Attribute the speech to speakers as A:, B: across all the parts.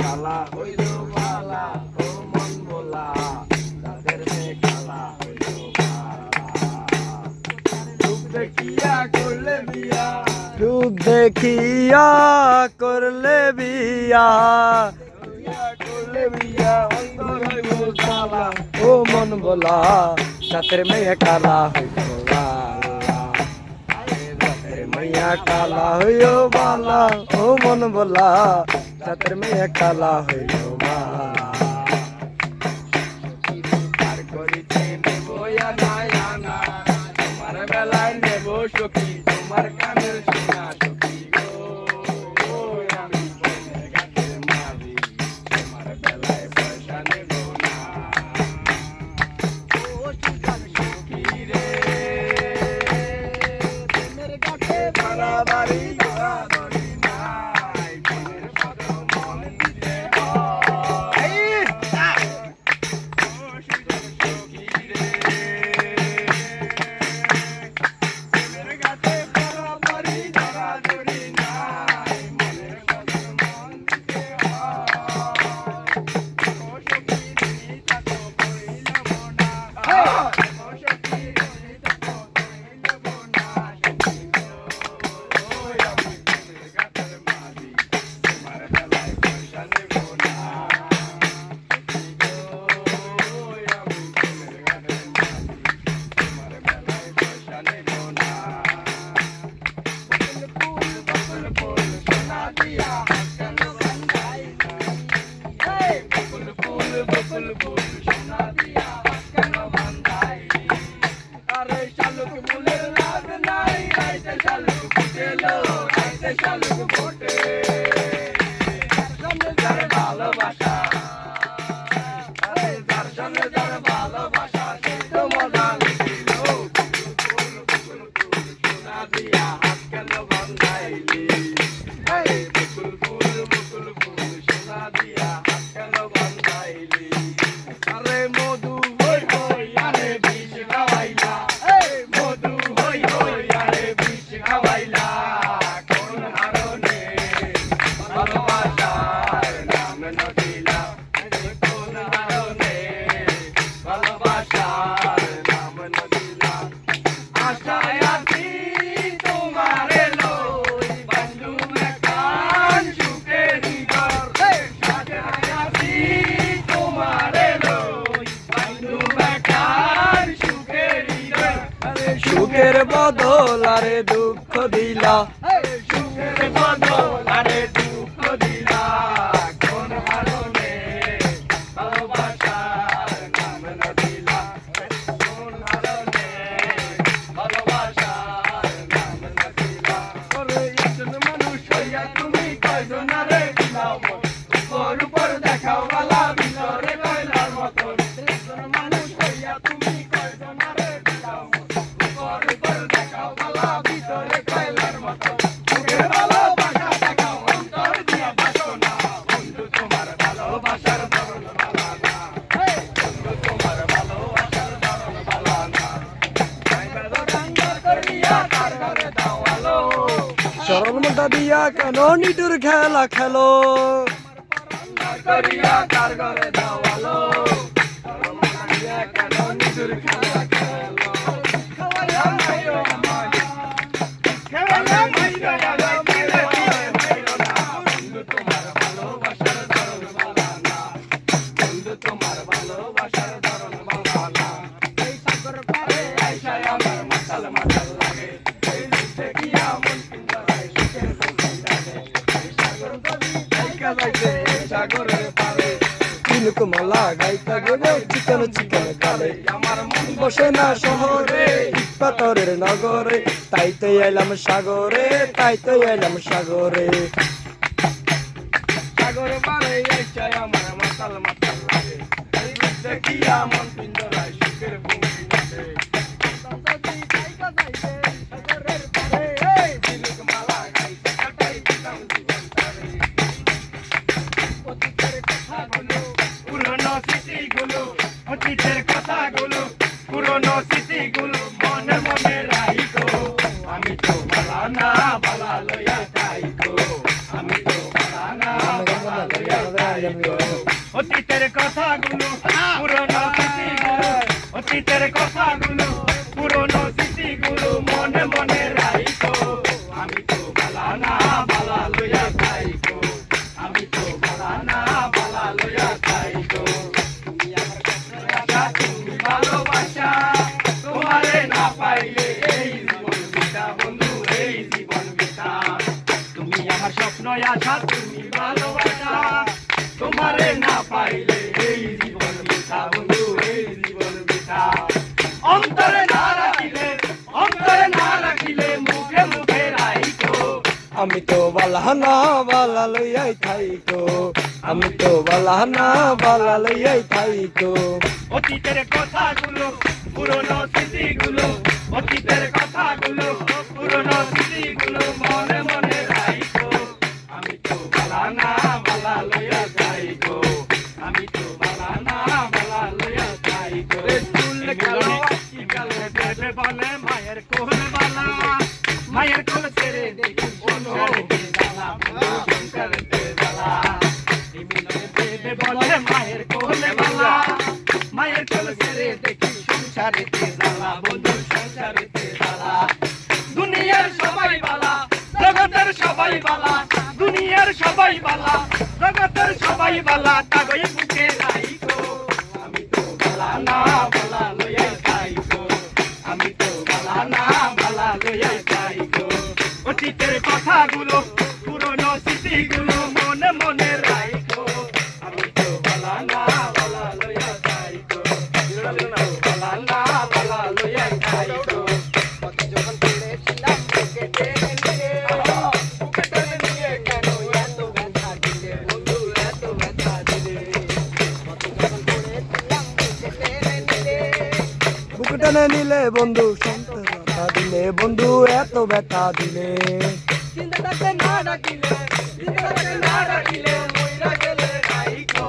A: কালা হইল বালা ও মন বলা রাতের মেয়ে কালা হইল রূপ দেখিয়া করলে বিয়া রূপ দেখিয়া করলে বিয়া করলে বিয়া অন্তর হইব কালা ও মন বলা রাতের মেয়ে কালা হইল मैया काला हुयो बाला ओ मन बोला छतर में काला हुयो बाला पार करिते नेबो या ना तुम्हार बेलाय नेबो सखी तुम्हार काনের সোনা সখী গো আমি বনে গাছের মাঝি তোমার বেলায় পয়সা নেবো না ও সুজান সখী রে বাড়ি ধরা ধরি নাই মনের কত মন দিতে হয় ও সুজন সখী রে মনের গাছে বাড়ি ধরা ধরি নাই মনের কত মন দিতে হয় ও সখী রে তাতো কইল না ও সখী রে তাতো কইল না ভালোবাসা ভালোবাসা সেই তো মজা ছিল সোনা দিয়া হাত কেন বন্ধাইলি বকুল ফুল সোনা দিয়া হাত কেন বন্ধাইলি আরে মধু হই হই আরে বিষ খাওয়াইলা মধু হই হই আরে বিষ খাওয়াইলা কোন হারনে ভালোবাসার নাম নদিলা কোন হারনে ভালোবাসার নাম নদিলা আশায় আছি তোমারে লই বন্ধু মেকান সুখে নিগর আশায় আছি তোমারে লই বন্ধু মেকান সুখে নিগর সুখের বদল আরে দুঃখ দিলা সুখের বদল আরে দুঃখ দিলা কোন হারনে ভালোবাসার নাম নদিলা কোন হারনে ভালোবাসার নাম নদিলা ওরে একজন মানুষ হইয়া তুমি কয়জন রে বিলাও উপর উপর দেখাও বালা ভিতরে কয়লার মতন একজন মানুষ হইয়া তুমি কয়জন রে বিলাও উপর উপর দেখাও বালা ভিতরে কয়লার মতন মুখের ভালোবাসা দেখাও অন্তর দিয়া বাসনা বন্ধু তোমার ভালোবাসার ধরন ভালো না বন্ধু তোমার ভালোবাসার ধরন ভালো না চরণ মনটা দিয়া কেন নিটুর খেলা খেলো করিয়া কার ঘরে দাওয়ালো চরণ মনটা দিয়া কেন নিটুর খেলা খেলো খাওয়াইয়া মাইরো আমায় খাওয়াইয়া মাইরো মাইরো না বন্ধু তোমার ভালোবাসার ধরন ভালো না বন্ধু তোমার ভালোবাসার ধরন ভালো না এই সাগর পারে আইসায় আমার মাতাল মাতাল লাগে এই রূপে গিয়া মন পিঞ্জরায় সুখের ফুল লাগে এই সাগর কবি গাইকা যাইতে এই সাগরের পারে তিলক মালা গাইতা গেলে চিকন চিকন কালে আমার মন বসে না শহরে পাথরের নগরে তাইতে এলাম সাগরে তাইতে এলাম সাগরে সাগর পারে আইসায় আমার মাতাল মাতাল লাগে এই রূপে গিয়া মন পিঞ্জরায় সুখের ফুল লাগে অতীতের কথাগুলো পুরনো স্মৃতিগুলো মনে মনে রাখিকো আমি তো বালা না বালা লইয়া যাইকো অতীতের কথাগুলো পুরনো স্মৃতিগুলো, অতীতের কথাগুলো পুরনো স্মৃতিগুলো মনে মনে রাইখো। আমি তো বালা না বালা লইয়া যাইকো, আমি তো বালা না বালা লইয়া যাইকো। তুমি ভালোবাসা তোমারে না পাইলে এই জীবন বিতা বন্ধু, এই জীবন বিতা। তুমি আমার স্বপ্ন আশা, তুমি ভালোবাসা তোমারে না পাইলে এই জীবন বিতা বন্ধু, এই জীবন বিতা। অন্তরে না রাখিলে, অন্তরে না রাখিলে মুখে মুখে রাইখো।
B: আমি তো বালা না বালা লইয়াই থাইকো, আমি তো বালা না বালা লইয়াই থাইকো।
A: অতীতের কথাগুলো পুরনো স্মৃতিগুলো, অতীতের কথাগুলো পুরনো স্মৃতিগুলো মনে মনে রাইখো। আমি তো বালা না বালা লইয়া যাইকো, আমি তো বালা না বালা লইয়া যাইকো। চুল কালো আঁখি কালো দেবে বলে মায়ের কোল বালা, মায়ের কোল ছেড়ে দেখি সংসারেতে জ্বালা, সংসারেতে জ্বালা। দেবে বলে মায়ের কোলে বালা, মায়ের কোল ছেড়ে দেখি সংসারেতে জ্বালা, বন্ধু সংসারেতে জ্বালা। দুনিয়ার সবাই বালা, জগতের সবাই বালা, দুনিয়ার সবাই বালা, জগতের সবাই বালা, তাগই বুকে রাইখো। আমি তো বালা না বালা লইয়া যাইকো, আমি তো বালা না বালা লইয়া যাইকো। অতীতের কথাগুলো পুরনো স্মৃতিগুলো মনে মনে রাইখো। আমি তো বালা না বালা লইয়া যাইকো, বালা না বালা লইয়া যাইকো।
B: যখন পড়েছিলাম বুকে টেনে নিয়ে, বুকে টেনে নিয়ে কেন এত ব্যথা দিলে বন্ধু, এত ব্যথা দিলে। যখন পড়েছিলাম বুকে টেনে নিলে, বুকে টেনে নিলে বন্ধু শুনতে ব্যথা দিলে বন্ধু, এত ব্যথা দিলে। চিন্তাটাকে না ডাকিলে, চিন্তাটাকে না ডাকিলে মইরা গেলে রাইখো।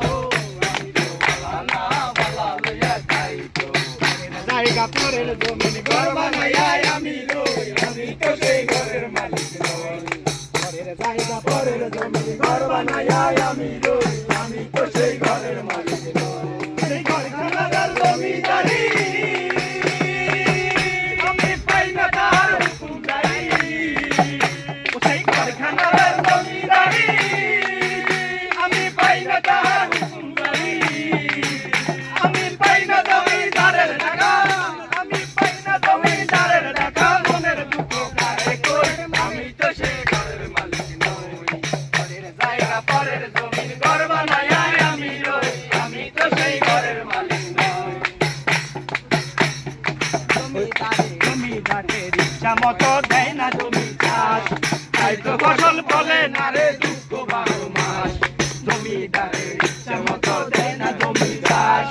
A: আমি তো বালা না বালা লইয়া যাইকো। জায়গা পরের জমিন ঘর বানাইয়া আমি রই, আমি তো সেই ঘরের মালিক নই। ঘরের জায়গা পরের জমিন ঘর বানাইয়া আমি রই, আমি তো সেই ঘরের মালিক নই। সেই ঘরখানার জমিদারি আমি পাই না তার হুকুমদারি, ও সেই ঘরখানার জমিদারি আমি পাই না তার হুকুমদারি। আমি পাই না জমিদারের টাকা, আমি পাই না জমিদারের টাকা, মনের দুঃখ কারে কই, আমি তো সেই ঘরের মালিক নই। ঘরের জায়গা পরের জমিন ঘর বানাইয়া আমি রই, আমি তো সেই ঘরের মালিক নই। জমিদারের ইচ্ছা মতো দেয় না জমি চাষ, তাই তো ফসল ফলে না রে দুঃখ 12 মাস। জমিদারের ইচ্ছা মতো দেয় না জমি চাষ,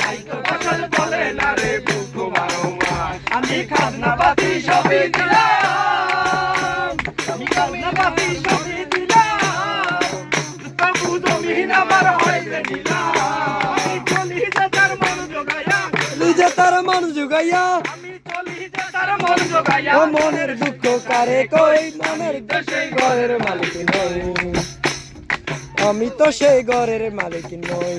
A: তাই তো ফসল ফলে না রে দুঃখ 12 মাস। আমি খাজনা পাতি সবই দিলাম, আমি খাজনা পাতি সবই দিলাম, তবু জমিন আমার হইতে নিলাম। আমি চলি যে তার মন জোগাইয়া,
B: নিজে তার মন জুগাইয়া,
A: আমি চলি যে তার মন জোগাইয়া।
B: ও মনের দুঃখ কারে কই, মনের সেই ঘরের মালিক নই, আমি তো সেই ঘরের মালিক নই।